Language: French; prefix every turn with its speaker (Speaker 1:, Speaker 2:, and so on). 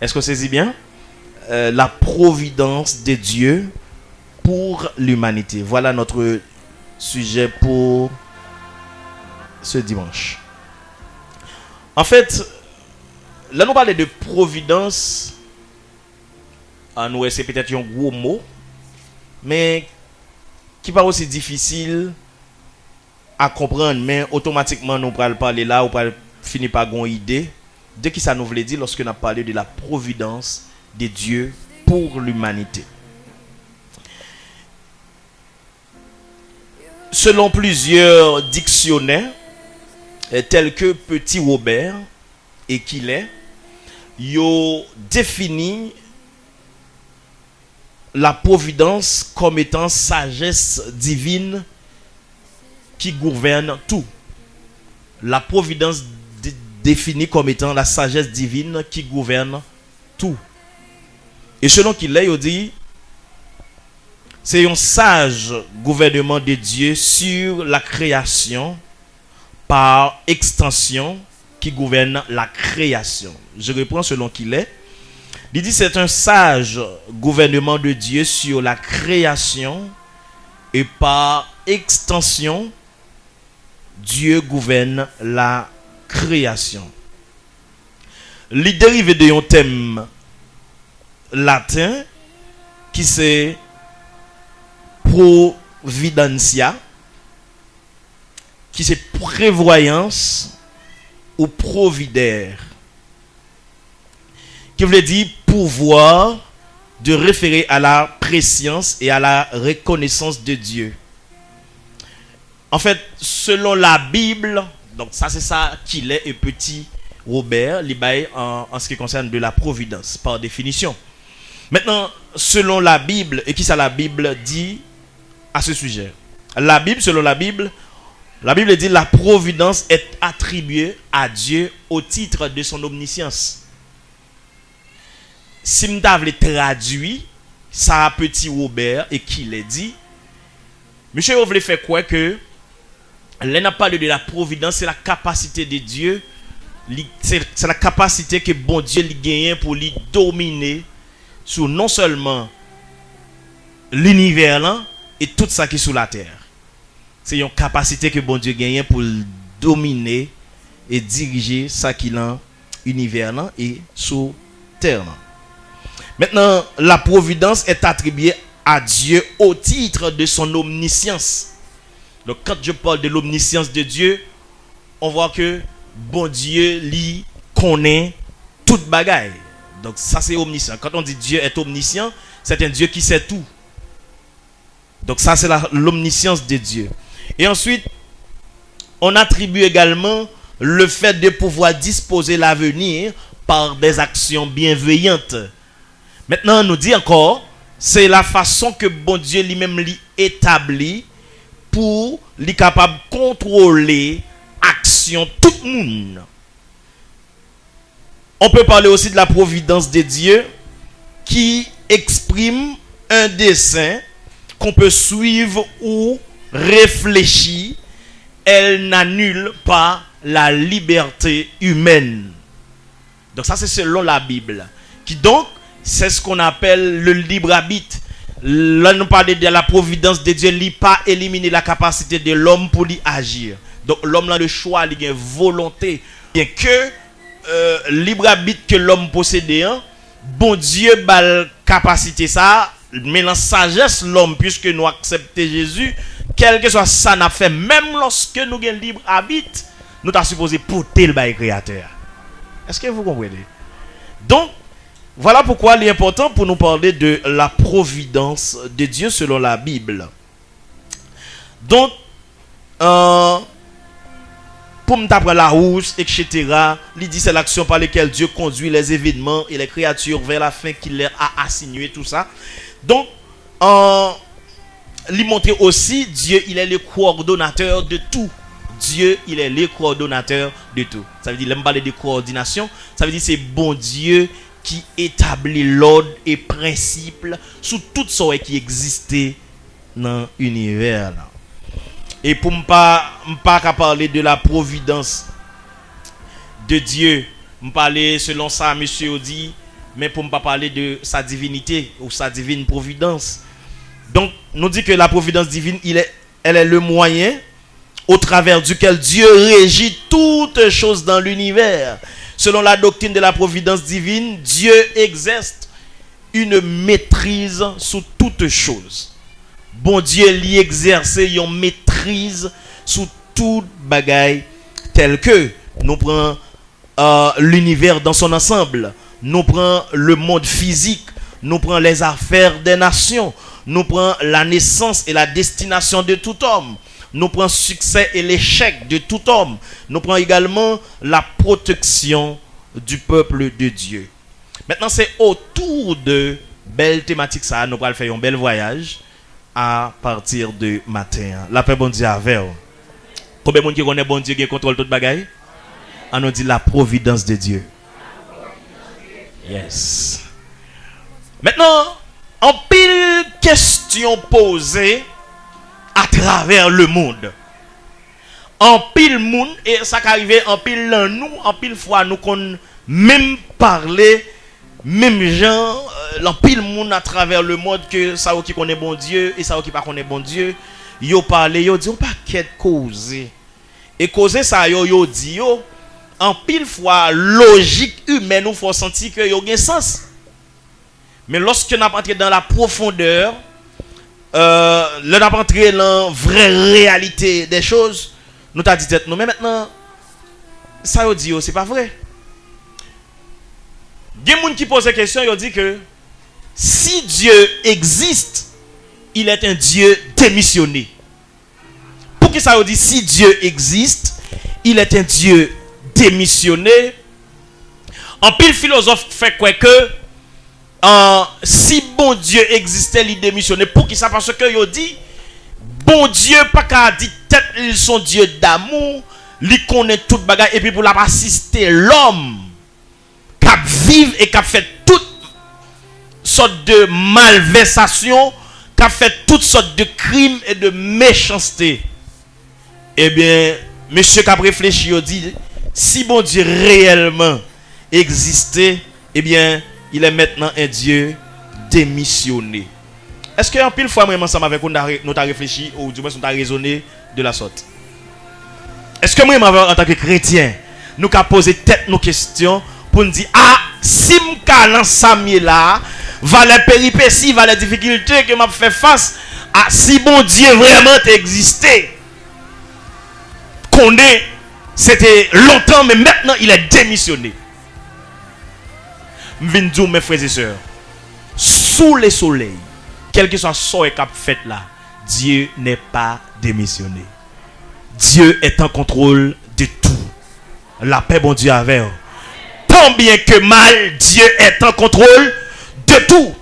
Speaker 1: Est-ce que c'est si bien? La providence de Dieu pour l'humanité. Voilà notre sujet pour ce dimanche. En fait, là nous parlons de providence. Nous c'est peut-être un gros mot, mais qui pas aussi difficile à comprendre, mais automatiquement nous allons parler là, ou pas finir par une idée de qui ça nous voulait dire lorsque nous avons parlé de la providence de Dieu pour l'humanité. Selon plusieurs dictionnaires, tels que Petit Robert et Quillet, ils définissent la providence comme étant sagesse divine qui gouverne tout. La providence définie comme étant la sagesse divine qui gouverne tout. Et selon Quillet, il dit, c'est un sage gouvernement de Dieu sur la création par extension qui gouverne la création. Je reprends selon Quillet. Il dit c'est un sage gouvernement de Dieu sur la création et par extension Dieu gouverne la création. Il dérive de un thème latin qui c'est providentia, qui c'est prévoyance ou providère, qui veut dire pouvoir de référer à la préscience et à la reconnaissance de Dieu. En fait, selon la Bible, donc ça c'est ça qu'il est et Petit Robert, en ce qui concerne de la providence, par définition. Maintenant, selon la Bible, et qui ça la Bible dit à ce sujet? La Bible, selon la Bible dit la providence est attribuée à Dieu au titre de son omniscience. Si je t'avais traduit, ça a Petit Robert et qui l'a dit, monsieur, vous voulez faire quoi que là n'a pas de la providence, c'est la capacité de Dieu, c'est la capacité que bon Dieu lui gagne pour lui dominer sur non seulement l'univers là et tout ça qui est sous la terre. C'est une capacité que bon Dieu gagne pour dominer et diriger ça qui est dans l'univers là et sous terre là. Maintenant, la providence est attribuée à Dieu au titre de son omniscience. Donc, quand je parle de l'omniscience de Dieu, on voit que bon Dieu lui connaît toute bagaille. Donc, ça c'est omniscient. Quand on dit Dieu est omniscient, c'est un Dieu qui sait tout. Donc, ça c'est l'omniscience de Dieu. Et ensuite, on attribue également le fait de pouvoir disposer l'avenir par des actions bienveillantes. Maintenant, on nous dit encore, c'est la façon que bon Dieu lui-même lui établit pour lui capable de contrôler l'action tout le monde. On peut parler aussi de la providence de Dieu qui exprime un dessein qu'on peut suivre ou réfléchir. Elle n'annule pas la liberté humaine. Donc ça c'est selon la Bible. Qui donc c'est ce qu'on appelle le libre arbitre. Là, nous parlons de la providence de Dieu, il n'a pas éliminé la capacité de l'homme pour y agir. Donc, l'homme a le choix, il a une volonté. Bien que libre arbitre que l'homme possède, bon Dieu a la capacité ça, mais la sagesse l'homme, puisque nous acceptons Jésus, quel que soit ça n'a fait, même lorsque nous avons libre arbitre, nous sommes supposés porter le créateur. Est-ce que vous comprenez? Donc, voilà pourquoi il est important pour nous parler de la providence de Dieu selon la Bible. Donc, pour me taper la rousse, etc., il dit c'est l'action par laquelle Dieu conduit les événements et les créatures vers la fin qu'il leur a assigné, tout ça. Donc, il montre aussi Dieu, il est le coordonnateur de tout. Dieu, il est le coordonnateur de tout. Ça veut dire, il parle de coordination, ça veut dire c'est bon Dieu qui établit l'ordre et principe sous toutes sortes qui existaient dans l'univers. Et pour ne pas parler de la providence de Dieu, me parler selon ça, monsieur dit, mais pour ne pas parler de sa divinité ou sa divine providence. Donc, nous dit que la providence divine, elle est le moyen au travers duquel Dieu régit toutes choses dans l'univers. Selon la doctrine de la providence divine, Dieu exerce une maîtrise sur toutes choses. Bon Dieu l'y exerce une maîtrise sur toute bagaille, tel que nous prenons l'univers dans son ensemble, nous prenons le monde physique, nous prenons les affaires des nations, nous prenons la naissance et la destination de tout homme, nous prenons le succès et l'échec de tout homme, nous prenons également la protection du peuple de Dieu. Maintenant, c'est autour de belles thématiques ça, nous allons faire un bel voyage à partir de matin. La paix bon Dieu avec vous. Combien de monde qui connaît bon Dieu qui contrôle toute bagaille? On nous dit la providence de Dieu. Yes. Maintenant, en pile question posée à travers le monde. En pile monde, et ça arrive en pile nous, en pile fois nous qu'on même parler, même gens, en pile monde à travers le monde que ça qui connaît bon Dieu et ça qui pas connaît bon Dieu, yo parle, yo dit on pas qu'être causer. Et causer ça yo dit yo en pile fois logique humaine nous faut sentir que yo gen sens. Mais lorsque nous entrons dans la profondeur, nous entrons dans la vraie réalité des choses, nous t'a dit tête nous mais maintenant ça yo dit yo c'est pas vrai. Il y a des gens qui posent la question, ils disent que si Dieu existe, il est un Dieu démissionné. Pour qui ça veut dire si Dieu existe, il est un Dieu démissionné? En pile philosophe fait quoi que si bon Dieu existait, il démissionné. Pour qui ça? Parce que il dit bon Dieu pas qu'à dire tête ils sont Dieu d'amour, il connaît toute bagarre et puis pour la assister l'homme qui vivent et qui fait toutes sortes de malversations, qui fait toutes sortes de crimes et de méchanceté. Eh bien, monsieur qui a réfléchi, il dit, si bon Dieu réellement existait, eh bien, il est maintenant un Dieu démissionné. Est-ce qu'un pile fois, moi, ensemble avec nous, nous avons réfléchi, ou du moins, nous avons raisonné de la sorte? Est-ce que moi, en tant que chrétien, nous avons posé tête nos questions pour nous dire, ah, si m'ka l'ensemble là, va les péripéties, va les difficultés que m'a fait face à si bon Dieu vraiment existait. Qu'on est, c'était longtemps, mais maintenant il est démissionné. M'vindou mes frères et sœurs, sous les soleils, quel que soit ce qu'a fait là, Dieu n'est pas démissionné. Dieu est en contrôle de tout. La paix bon Dieu avec vous. Tant bien que mal, Dieu est en contrôle de tout.